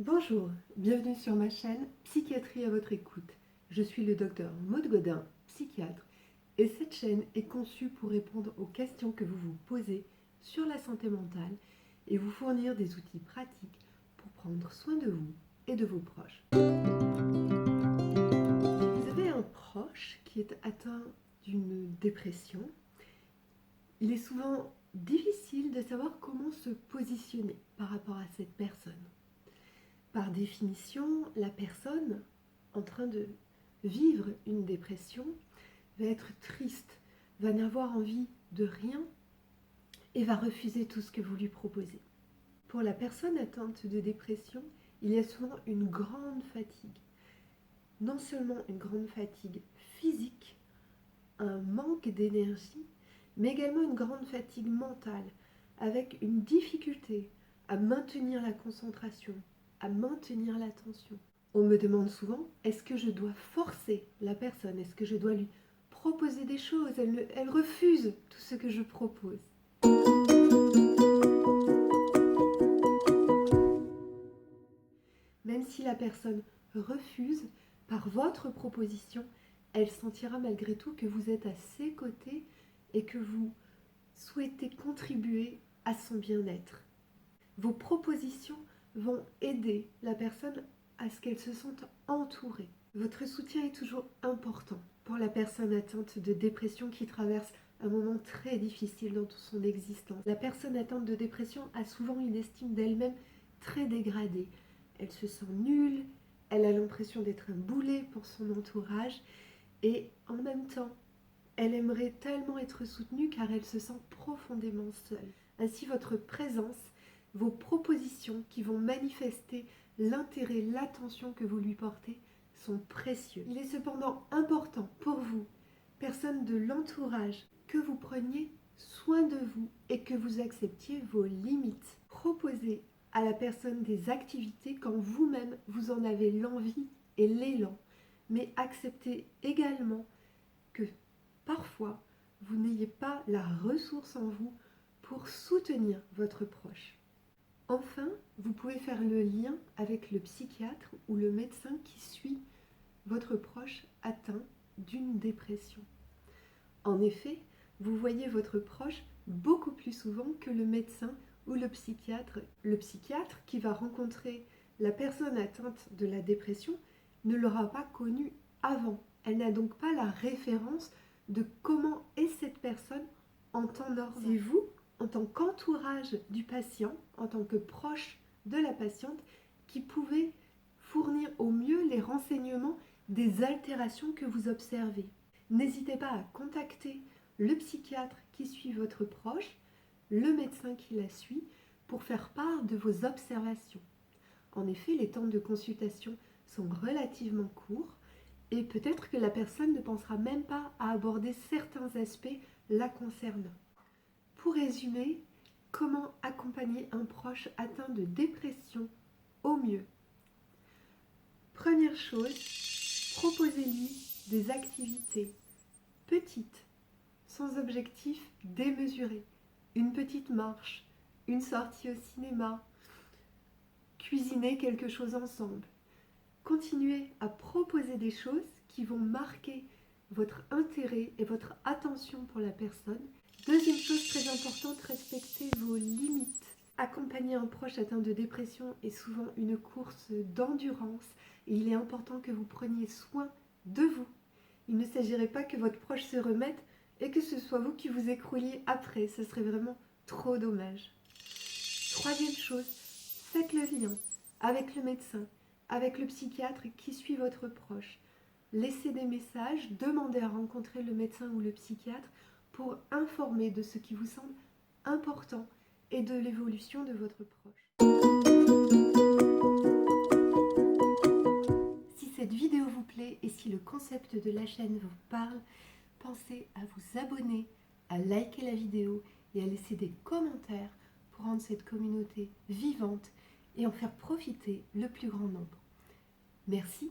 Bonjour, bienvenue sur ma chaîne Psychiatrie à votre écoute. Je suis le docteur Maud Godin, psychiatre, et cette chaîne est conçue pour répondre aux questions que vous vous posez sur la santé mentale et vous fournir des outils pratiques pour prendre soin de vous et de vos proches. Si vous avez un proche qui est atteint d'une dépression, il est souvent difficile de savoir comment se positionner par rapport à cette personne. Par définition, la personne en train de vivre une dépression va être triste, va n'avoir envie de rien et va refuser tout ce que vous lui proposez. Pour la personne atteinte de dépression, il y a souvent une grande fatigue. Non seulement une grande fatigue physique, un manque d'énergie, mais également une grande fatigue mentale, avec une difficulté à maintenir la concentration, à maintenir l'attention. On me demande souvent, est-ce que je dois forcer la personne? Est-ce que je dois lui proposer des choses? Elle refuse tout ce que je propose. Même si la personne refuse, par votre proposition, elle sentira malgré tout que vous êtes à ses côtés et que vous souhaitez contribuer à son bien-être. Vos propositions vont aider la personne à ce qu'elle se sente entourée. Votre soutien est toujours important pour la personne atteinte de dépression qui traverse un moment très difficile dans son existence. La personne atteinte de dépression a souvent une estime d'elle-même très dégradée. Elle se sent nulle, elle a l'impression d'être un boulet pour son entourage et en même temps, elle aimerait tellement être soutenue car elle se sent profondément seule. Ainsi, votre présence, vos propositions qui vont manifester l'intérêt, l'attention que vous lui portez sont précieux. Il est cependant important pour vous, personne de l'entourage, que vous preniez soin de vous et que vous acceptiez vos limites. Proposez à la personne des activités quand vous-même vous en avez l'envie et l'élan, mais acceptez également que parfois vous n'ayez pas la ressource en vous pour soutenir votre proche. Enfin, vous pouvez faire le lien avec le psychiatre ou le médecin qui suit votre proche atteint d'une dépression. En effet, vous voyez votre proche beaucoup plus souvent que le médecin ou le psychiatre. Le psychiatre qui va rencontrer la personne atteinte de la dépression ne l'aura pas connue avant. Elle n'a donc pas la référence de comment est cette personne en temps normal. C'est vous, en tant qu'entourage du patient, en tant que proche de la patiente, qui pouvez fournir au mieux les renseignements des altérations que vous observez. N'hésitez pas à contacter le psychiatre qui suit votre proche, le médecin qui la suit, pour faire part de vos observations. En effet, les temps de consultation sont relativement courts et peut-être que la personne ne pensera même pas à aborder certains aspects la concernant. Pour résumer, comment accompagner un proche atteint de dépression au mieux? Première chose, proposez-lui des activités petites, sans objectif démesuré. Une petite marche, une sortie au cinéma, cuisiner quelque chose ensemble. Continuez à proposer des choses qui vont marquer votre intérêt et votre attention pour la personne. Deuxième chose très importante, respectez vos limites. Accompagner un proche atteint de dépression est souvent une course d'endurance et il est important que vous preniez soin de vous. Il ne s'agirait pas que votre proche se remette et que ce soit vous qui vous écrouliez après. Ce serait vraiment trop dommage. Troisième chose, faites le lien avec le médecin, avec le psychiatre qui suit votre proche. Laissez des messages, demandez à rencontrer le médecin ou le psychiatre pour informer de ce qui vous semble important et de l'évolution de votre proche. Si cette vidéo vous plaît et si le concept de la chaîne vous parle, pensez à vous abonner, à liker la vidéo et à laisser des commentaires pour rendre cette communauté vivante et en faire profiter le plus grand nombre. Merci.